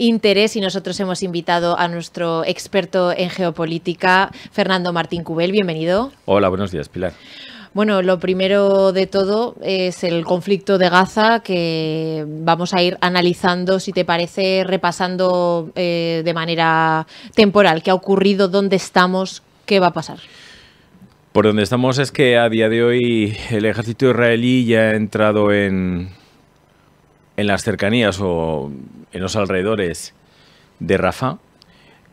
interés y nosotros hemos invitado a nuestro experto en geopolítica, Fernando Martín Cubel. Bienvenido. Hola, buenos días, Pilar. Bueno, lo primero de todo es el conflicto de Gaza, que vamos a ir analizando, si te parece, repasando de manera temporal qué ha ocurrido, dónde estamos, qué va a pasar. Por donde estamos es que a día de hoy el ejército israelí ya ha entrado en las cercanías o en los alrededores de Rafah,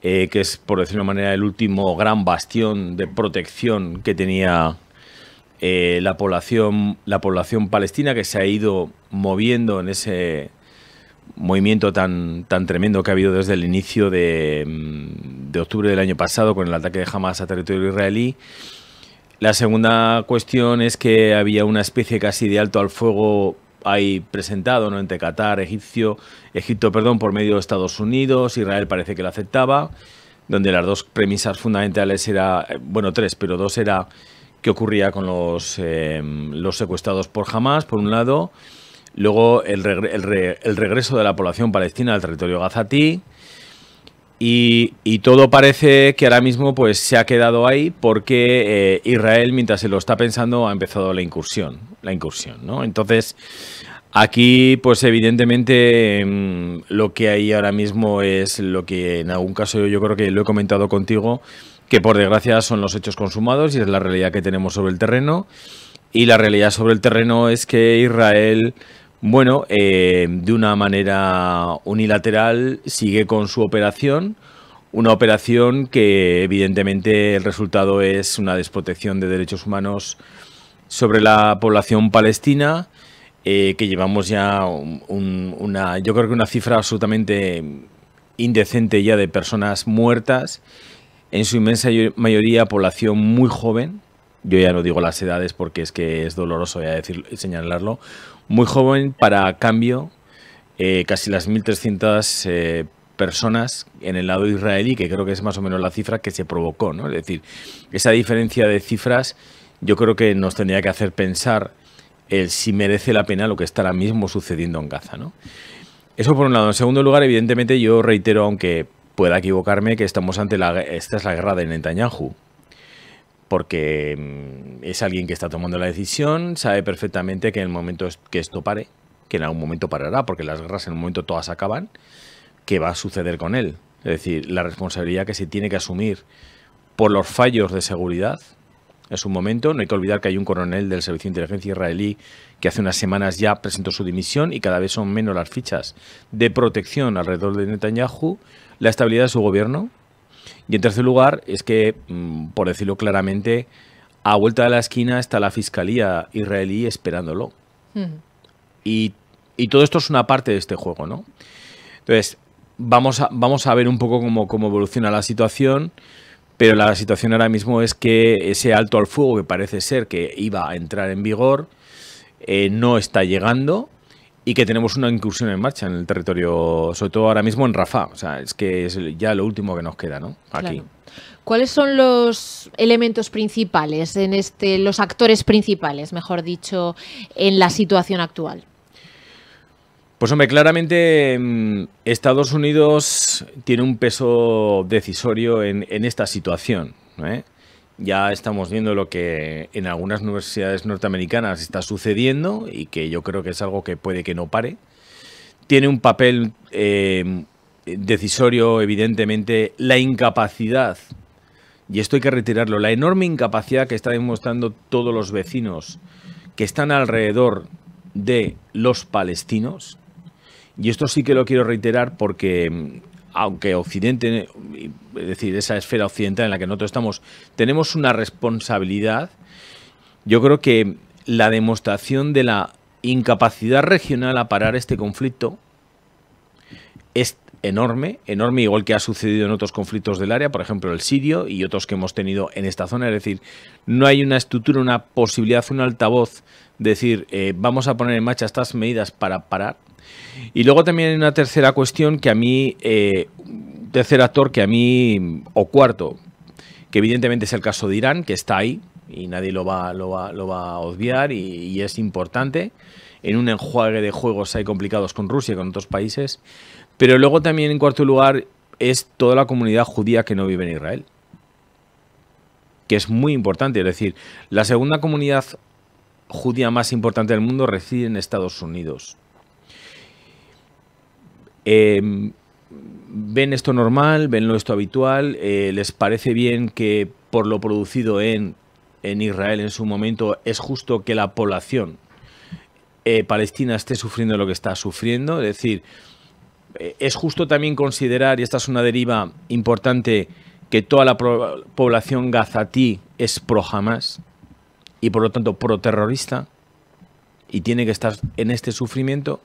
que es, por decirlo de una manera, el último gran bastión de protección que tenía la población palestina, que se ha ido moviendo en ese movimiento tan tremendo que ha habido desde el inicio de octubre del año pasado con el ataque de Hamas a territorio israelí. La segunda cuestión es que había una especie casi de alto al fuego ahí presentado, ¿no?, entre Qatar, Egipto, por medio de Estados Unidos. Israel parece que lo aceptaba, donde las dos premisas fundamentales era, bueno, tres, pero dos era qué ocurría con los secuestrados por Hamas, por un lado, luego el regreso de la población palestina al territorio gazatí. Y todo parece que ahora mismo pues se ha quedado ahí porque Israel, mientras se lo está pensando, ha empezado la incursión, ¿no? Entonces, aquí, pues evidentemente, lo que hay ahora mismo es lo que en algún caso yo creo que lo he comentado contigo, que por desgracia son los hechos consumados y es la realidad que tenemos sobre el terreno. Y la realidad sobre el terreno es que Israel, bueno, de una manera unilateral sigue con su operación, una operación que evidentemente el resultado es una desprotección de derechos humanos sobre la población palestina, que llevamos ya yo creo que una cifra absolutamente indecente ya de personas muertas, en su inmensa mayoría población muy joven. Yo ya no digo las edades porque es que es doloroso ya señalarlo. Muy joven, para cambio, casi las 1.300 personas en el lado israelí, que creo que es más o menos la cifra que se provocó, ¿no? Es decir, esa diferencia de cifras yo creo que nos tendría que hacer pensar si merece la pena lo que está ahora mismo sucediendo en Gaza, ¿no? Eso por un lado. En segundo lugar, evidentemente, yo reitero, aunque pueda equivocarme, que estamos ante esta es la guerra de Netanyahu, porque es alguien que está tomando la decisión, sabe perfectamente que en el momento que esto pare, que en algún momento parará, porque las guerras en un momento todas acaban, ¿qué va a suceder con él? Es decir, la responsabilidad que se tiene que asumir por los fallos de seguridad es un momento. No hay que olvidar que hay un coronel del Servicio de Inteligencia israelí que hace unas semanas ya presentó su dimisión y cada vez son menos las fichas de protección alrededor de Netanyahu, la estabilidad de su gobierno. Y en tercer lugar, es que, por decirlo claramente, a vuelta de la esquina está la Fiscalía israelí esperándolo. Y todo esto es una parte de este juego, ¿no? Entonces, vamos a ver un poco cómo evoluciona la situación, pero la situación ahora mismo es que ese alto al fuego que parece ser que iba a entrar en vigor no está llegando, y que tenemos una incursión en marcha en el territorio, sobre todo ahora mismo en Rafah. O sea, es que es ya lo último que nos queda, ¿no? Aquí. Claro. ¿Cuáles son los elementos principales, los actores principales, mejor dicho, en la situación actual? Pues hombre, claramente Estados Unidos tiene un peso decisorio en esta situación, ¿eh? Ya estamos viendo lo que en algunas universidades norteamericanas está sucediendo y que yo creo que es algo que puede que no pare. Tiene un papel decisorio, evidentemente, la incapacidad, y esto hay que reiterarlo, la enorme incapacidad que están demostrando todos los vecinos que están alrededor de los palestinos. Y esto sí que lo quiero reiterar porque, aunque Occidente, es decir, esa esfera occidental en la que nosotros estamos, tenemos una responsabilidad, yo creo que la demostración de la incapacidad regional a parar este conflicto es enorme, igual que ha sucedido en otros conflictos del área, por ejemplo el sirio y otros que hemos tenido en esta zona. Es decir, no hay una estructura, una posibilidad, un altavoz de decir, vamos a poner en marcha estas medidas para parar. Y luego también hay una tercera cuestión que a mí, tercer actor que a mí, o cuarto, que evidentemente es el caso de Irán, que está ahí y nadie lo va a obviar, y es importante en un enjuague de juegos hay complicados con Rusia y con otros países. Pero luego también, en cuarto lugar, es toda la comunidad judía que no vive en Israel, que es muy importante. Es decir, la segunda comunidad judía más importante del mundo reside en Estados Unidos. ¿Ven esto normal? ¿Ven esto habitual? ¿Les parece bien que por lo producido en Israel en su momento es justo que la población palestina esté sufriendo lo que está sufriendo? Es decir, es justo también considerar, y esta es una deriva importante, que toda la población gazatí es pro-Hamas y por lo tanto pro-terrorista y tiene que estar en este sufrimiento.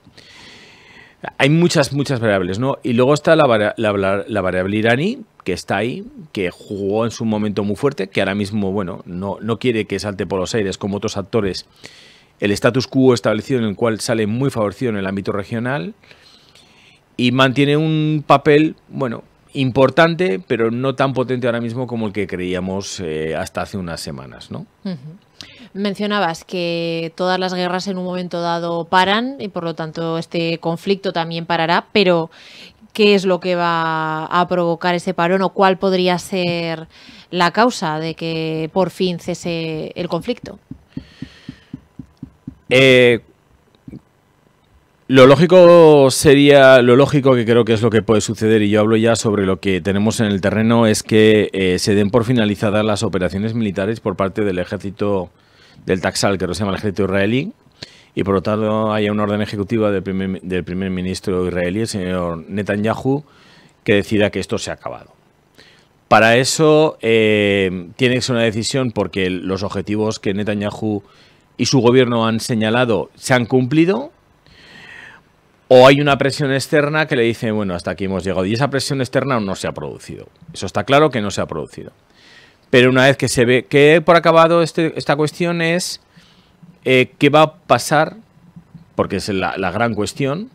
Hay muchas variables, ¿no? Y luego está la variable iraní, que está ahí, que jugó en su momento muy fuerte, que ahora mismo, bueno, no quiere que salte por los aires como otros actores el status quo establecido, en el cual sale muy favorecido en el ámbito regional y mantiene un papel, bueno, importante, pero no tan potente ahora mismo como el que creíamos hasta hace unas semanas, ¿no? Mencionabas que todas las guerras en un momento dado paran y por lo tanto este conflicto también parará, pero ¿qué es lo que va a provocar ese parón o cuál podría ser la causa de que por fin cese el conflicto? Lo lógico sería, lo lógico que creo que es lo que puede suceder, y yo hablo ya sobre lo que tenemos en el terreno, es que se den por finalizadas las operaciones militares por parte del ejército del Taksal, que se llama el ejército israelí, y por lo tanto haya una orden ejecutiva del primer ministro israelí, el señor Netanyahu, que decida que esto se ha acabado. Para eso tiene que ser una decisión porque los objetivos que Netanyahu y su gobierno han señalado se han cumplido, o hay una presión externa que le dice, bueno, hasta aquí hemos llegado. Y esa presión externa no se ha producido. Eso está claro que no se ha producido. Pero una vez que se ve que por acabado esta cuestión es qué va a pasar, porque es la gran cuestión,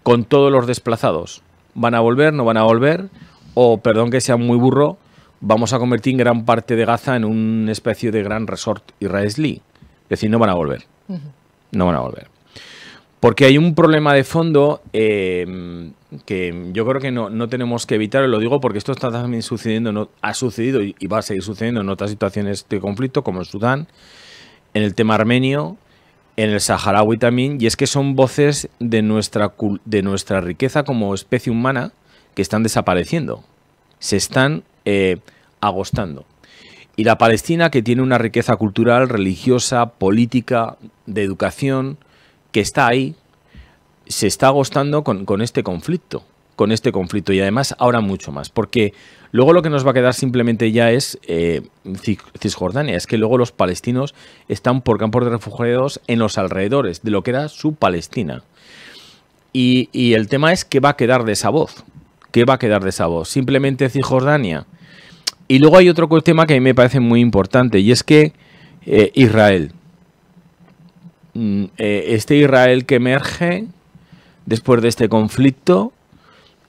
con todos los desplazados. ¿Van a volver? ¿No van a volver? O, perdón que sea muy burro, vamos a convertir gran parte de Gaza en una especie de gran resort israelí. Es decir, no van a volver. No van a volver. Porque hay un problema de fondo que yo creo que no tenemos que evitar, y lo digo porque esto está también sucediendo, ha sucedido y va a seguir sucediendo en otras situaciones de conflicto, como en Sudán, en el tema armenio, en el saharaui también, y es que son voces de nuestra riqueza como especie humana que están desapareciendo, se están agostando. Y la Palestina, que tiene una riqueza cultural, religiosa, política, de educación, que está ahí, se está agostando con este conflicto, y además ahora mucho más, porque luego lo que nos va a quedar simplemente ya es Cisjordania, es que luego los palestinos están por campos de refugiados en los alrededores de lo que era su Palestina, y el tema es qué va a quedar de esa voz, simplemente Cisjordania. Y luego hay otro tema que a mí me parece muy importante, y es que Israel, este Israel que emerge después de este conflicto,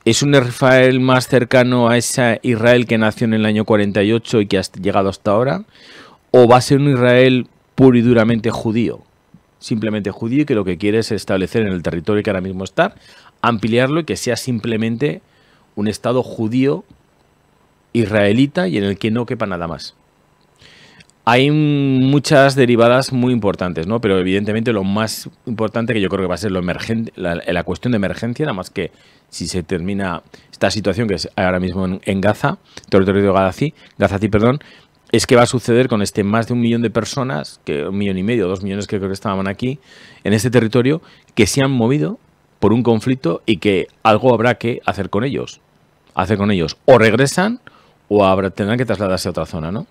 ¿es un Israel más cercano a ese Israel que nació en el año 48 y que ha llegado hasta ahora? ¿O va a ser un Israel puro y duramente judío? Simplemente judío, que lo que quiere es establecer en el territorio que ahora mismo está, ampliarlo y que sea simplemente un Estado judío israelita y en el que no quepa nada más. Hay muchas derivadas muy importantes, ¿no? Pero evidentemente lo más importante, que yo creo que va a ser lo emergente, la cuestión de emergencia, nada más que si se termina esta situación que es ahora mismo en Gaza, territorio de Gazatí, es que va a suceder con más de 1 millón de personas, que 1,5 millones, 2 millones que creo que estaban aquí, en este territorio, que se han movido por un conflicto y que algo habrá que hacer con ellos. O regresan o tendrán que trasladarse a otra zona, ¿no?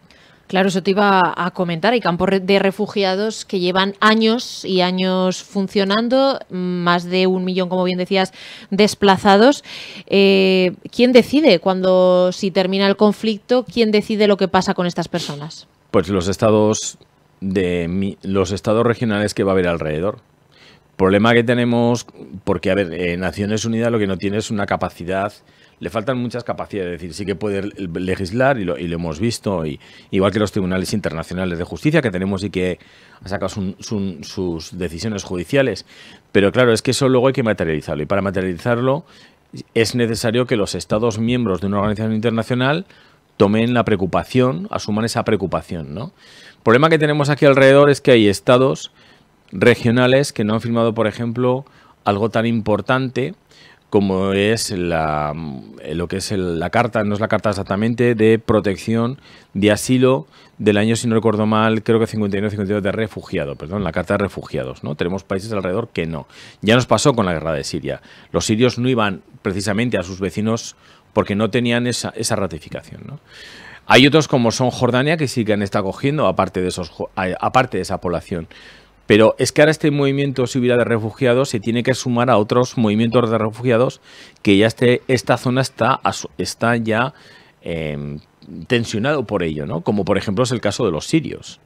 Claro, eso te iba a comentar. Hay campos de refugiados que llevan años y años funcionando, más de 1 millón, como bien decías, desplazados. ¿Quién decide si termina el conflicto? ¿Quién decide lo que pasa con estas personas? Pues los estados regionales que va a haber alrededor. Problema que tenemos, porque, a ver, Naciones Unidas lo que no tiene es una capacidad. Le faltan muchas capacidades, es decir, sí que puede legislar y lo hemos visto, igual que los tribunales internacionales de justicia que tenemos y que han sacado sus decisiones judiciales. Pero claro, es que eso luego hay que materializarlo, y para materializarlo es necesario que los Estados miembros de una organización internacional tomen la preocupación, asuman esa preocupación, ¿no? El problema que tenemos aquí alrededor es que hay estados regionales que no han firmado, por ejemplo, algo tan importante como es la carta, no es la carta exactamente, de protección de asilo del año, si no recuerdo mal, creo que 51-52 de refugiado, perdón, la carta de refugiados, ¿no? Tenemos países alrededor que no. Ya nos pasó con la guerra de Siria. Los sirios no iban precisamente a sus vecinos porque no tenían esa ratificación, ¿no? Hay otros como son Jordania que sí que han estado acogiendo, aparte de esa población. Pero es que ahora este movimiento, si hubiera de refugiados, se tiene que sumar a otros movimientos de refugiados que ya esta zona está ya tensionado por ello, ¿no? Como por ejemplo es el caso de los sirios,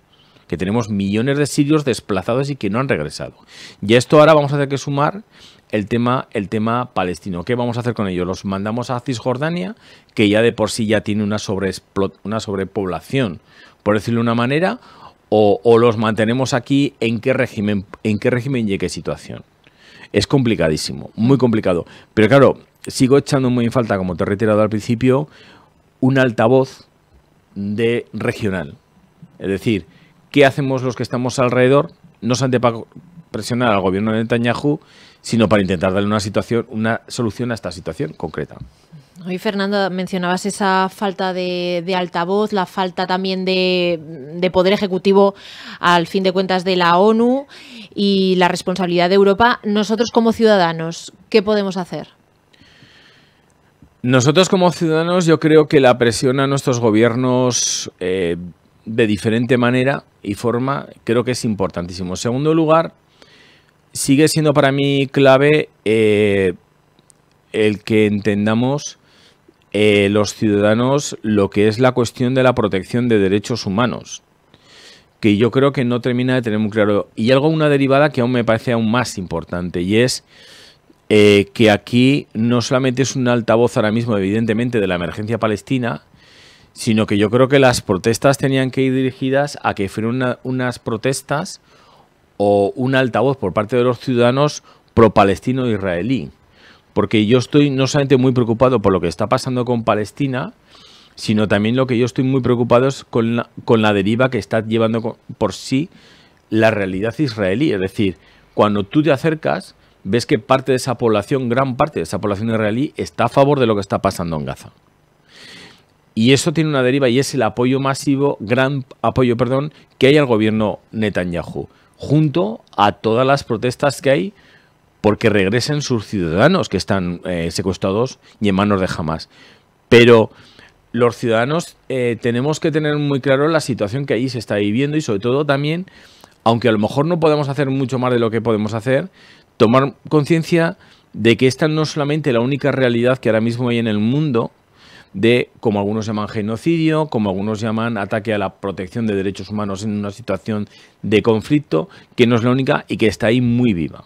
que tenemos millones de sirios desplazados y que no han regresado. Y a esto ahora vamos a tener que sumar el tema palestino. ¿Qué vamos a hacer con ellos? ¿Los mandamos a Cisjordania, que ya de por sí ya tiene una sobrepoblación, por decirlo de una manera, o los mantenemos aquí? ¿En qué régimen y en qué situación? Es complicadísimo, muy complicado. Pero claro, sigo echando muy en falta, como te he reiterado al principio, un altavoz regional. Es decir, ¿qué hacemos los que estamos alrededor? No solamente para presionar al gobierno de Netanyahu, sino para intentar darle una solución a esta situación concreta. Hoy, Fernando, mencionabas esa falta de altavoz, la falta también de poder ejecutivo, al fin de cuentas, de la ONU y la responsabilidad de Europa. Nosotros, como ciudadanos, ¿qué podemos hacer? Nosotros, como ciudadanos, yo creo que la presión a nuestros gobiernos de diferente manera y forma creo que es importantísimo. En segundo lugar, sigue siendo para mí clave el que entendamos los ciudadanos lo que es la cuestión de la protección de derechos humanos, que yo creo que no termina de tener muy claro. Y una derivada que aún me parece aún más importante, y es que aquí no solamente es un altavoz ahora mismo, evidentemente, de la emergencia palestina, sino que yo creo que las protestas tenían que ir dirigidas a que fueran unas protestas o un altavoz por parte de los ciudadanos pro-palestino israelí. Porque yo estoy no solamente muy preocupado por lo que está pasando con Palestina, sino también lo que yo estoy muy preocupado es con la deriva que está llevando por sí la realidad israelí. Es decir, cuando tú te acercas, ves que parte de esa población, gran parte de esa población israelí, está a favor de lo que está pasando en Gaza. Y eso tiene una deriva y es el apoyo masivo, gran apoyo, perdón, que hay al gobierno Netanyahu, junto a todas las protestas que hay porque regresen sus ciudadanos que están secuestrados y en manos de Hamas. Pero los ciudadanos tenemos que tener muy claro la situación que allí se está viviendo y sobre todo también, aunque a lo mejor no podemos hacer mucho más de lo que podemos hacer, tomar conciencia de que esta no es solamente la única realidad que ahora mismo hay en el mundo, de, como algunos llaman genocidio, como algunos llaman ataque a la protección de derechos humanos en una situación de conflicto, que no es la única y que está ahí muy viva.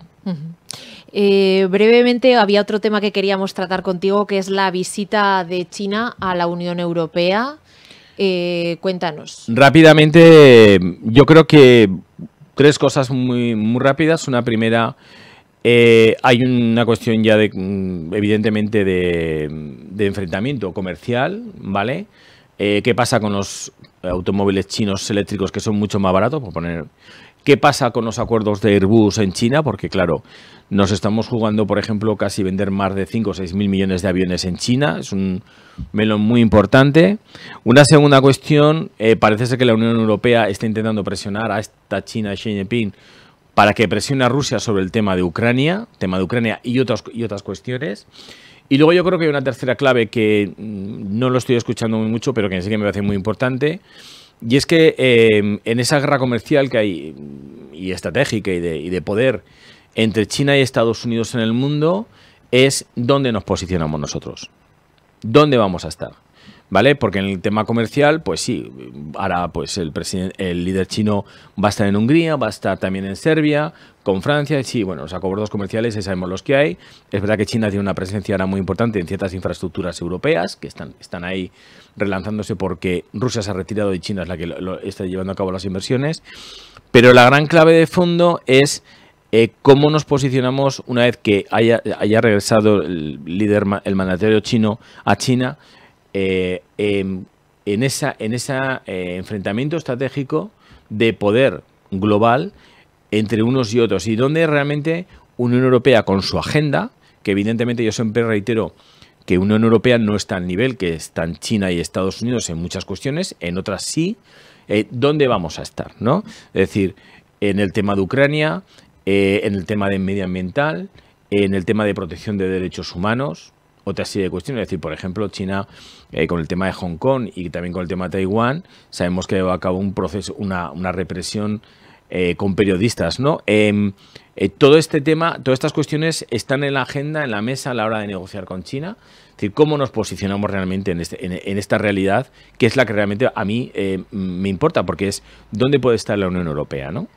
Brevemente, había otro tema que queríamos tratar contigo, que es la visita de China a la Unión Europea. Cuéntanos. Rápidamente, yo creo que tres cosas muy rápidas. Una primera, hay una cuestión ya evidentemente de enfrentamiento comercial, ¿vale? ¿Qué pasa con los automóviles chinos eléctricos que son mucho más baratos? Por poner, ¿qué pasa con los acuerdos de Airbus en China? Porque claro, nos estamos jugando, por ejemplo, casi vender más de 5 o 6 mil millones de aviones en China. Es un melón muy importante. Una segunda cuestión, parece ser que la Unión Europea está intentando presionar a esta China, Xi Jinping, para que presione a Rusia sobre el tema de Ucrania y otras cuestiones. Y luego yo creo que hay una tercera clave que no lo estoy escuchando muy mucho, pero que sí que me parece muy importante, y es que en esa guerra comercial que hay y estratégica y de poder entre China y Estados Unidos en el mundo, es dónde nos posicionamos nosotros, dónde vamos a estar, ¿vale? Porque en el tema comercial, pues sí, ahora pues el líder chino va a estar en Hungría, va a estar también en Serbia, con Francia, sí, bueno, los acuerdos comerciales ya sabemos los que hay. Es verdad que China tiene una presencia ahora muy importante en ciertas infraestructuras europeas que están ahí relanzándose porque Rusia se ha retirado y China es la que está llevando a cabo las inversiones. Pero la gran clave de fondo es ¿Cómo nos posicionamos una vez que haya regresado el líder, el mandatario chino a China, en ese enfrentamiento estratégico de poder global entre unos y otros? Y donde realmente Unión Europea, con su agenda, que evidentemente yo siempre reitero que Unión Europea no está al nivel que están China y Estados Unidos en muchas cuestiones, en otras sí, ¿dónde vamos a estar, ¿no? Es decir, en el tema de Ucrania, en el tema de medioambiental, en el tema de protección de derechos humanos, otra serie de cuestiones. Es decir, por ejemplo, China, con el tema de Hong Kong y también con el tema de Taiwán, sabemos que lleva a cabo un proceso, una represión con periodistas, ¿no? Todo este tema, todas estas cuestiones están en la agenda, en la mesa a la hora de negociar con China. Es decir, cómo nos posicionamos realmente en esta realidad, que es la que realmente a mí me importa, porque es dónde puede estar la Unión Europea, ¿no?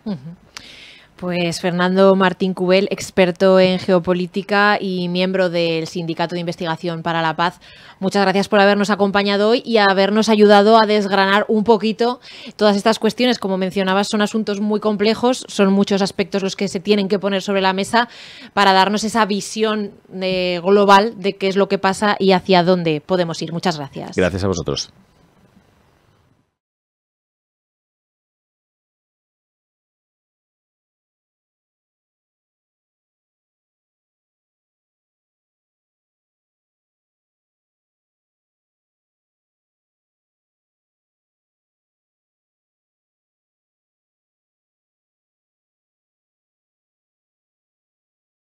Pues Fernando Martín Cubel, experto en geopolítica y miembro del Sindicato de Investigación para la Paz, muchas gracias por habernos acompañado hoy y habernos ayudado a desgranar un poquito todas estas cuestiones. Como mencionabas, son asuntos muy complejos, son muchos aspectos los que se tienen que poner sobre la mesa para darnos esa visión global de qué es lo que pasa y hacia dónde podemos ir. Muchas gracias. Gracias a vosotros.